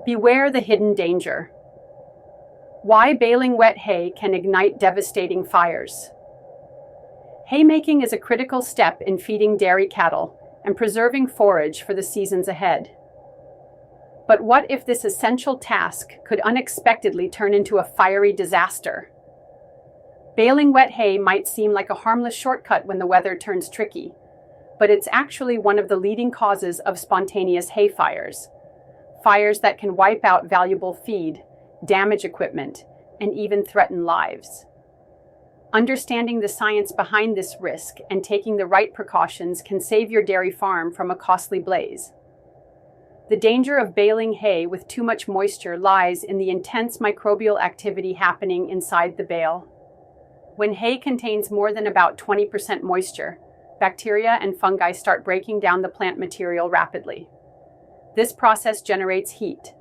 Beware the hidden danger. Why baling wet hay can ignite devastating fires. Haymaking is a critical step in feeding dairy cattle and preserving forage for the seasons ahead. But what if this essential task could unexpectedly turn into a fiery disaster? Baling wet hay might seem like a harmless shortcut when the weather turns tricky, but it's actually one of the leading causes of spontaneous hay fires. Fires that can wipe out valuable feed, damage equipment, and even threaten lives. Understanding the science behind this risk and taking the right precautions can save your dairy farm from a costly blaze. The danger of baling hay with too much moisture lies in the intense microbial activity happening inside the bale. When hay contains more than about 20% moisture, bacteria and fungi start breaking down the plant material rapidly. This process generates heat,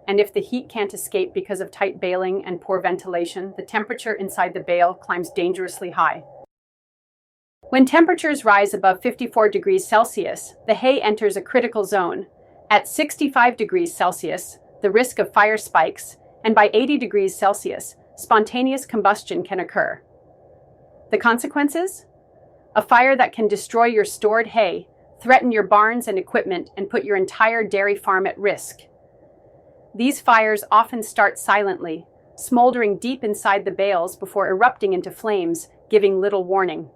and if the heat can't escape because of tight baling and poor ventilation, the temperature inside the bale climbs dangerously high. When temperatures rise above 54 degrees Celsius, the hay enters a critical zone. At 65 degrees Celsius, the risk of fire spikes, and by 80 degrees Celsius, spontaneous combustion can occur. The consequences? A fire that can destroy your stored hay, threaten your barns and equipment, and put your entire dairy farm at risk. These fires often start silently, smoldering deep inside the bales before erupting into flames, giving little warning.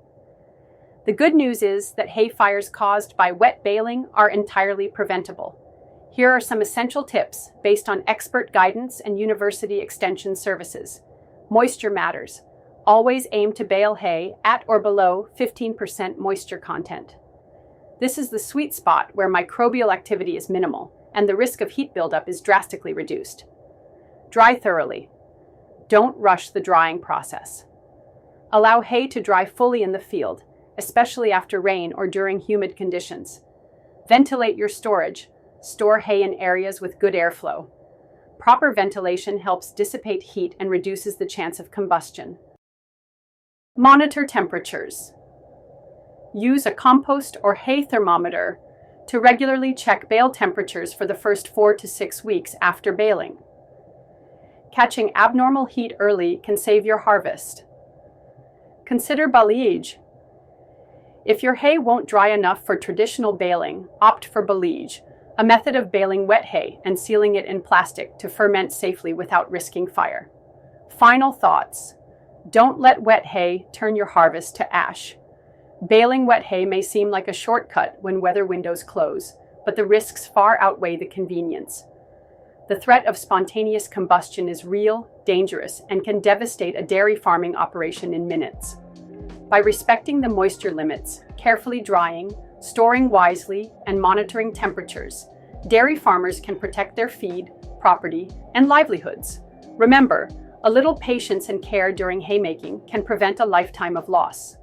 The good news is that hay fires caused by wet baling are entirely preventable. Here are some essential tips based on expert guidance and university extension services. Moisture matters. Always aim to bale hay at or below 15% moisture content. This is the sweet spot where microbial activity is minimal and the risk of heat buildup is drastically reduced. Dry thoroughly. Don't rush the drying process. Allow hay to dry fully in the field, especially after rain or during humid conditions. Ventilate your storage. Store hay in areas with good airflow. Proper ventilation helps dissipate heat and reduces the chance of combustion. Monitor temperatures. Use a compost or hay thermometer to regularly check bale temperatures for the first 4 to 6 weeks after baling. Catching abnormal heat early can save your harvest. Consider balayage. If your hay won't dry enough for traditional baling, opt for balayage, a method of baling wet hay and sealing it in plastic to ferment safely without risking fire. Final thoughts. Don't let wet hay turn your harvest to ash. Baling wet hay may seem like a shortcut when weather windows close, but the risks far outweigh the convenience. The threat of spontaneous combustion is real, dangerous, and can devastate a dairy farming operation in minutes. By respecting the moisture limits, carefully drying, storing wisely, and monitoring temperatures, dairy farmers can protect their feed, property, and livelihoods. Remember, a little patience and care during haymaking can prevent a lifetime of loss.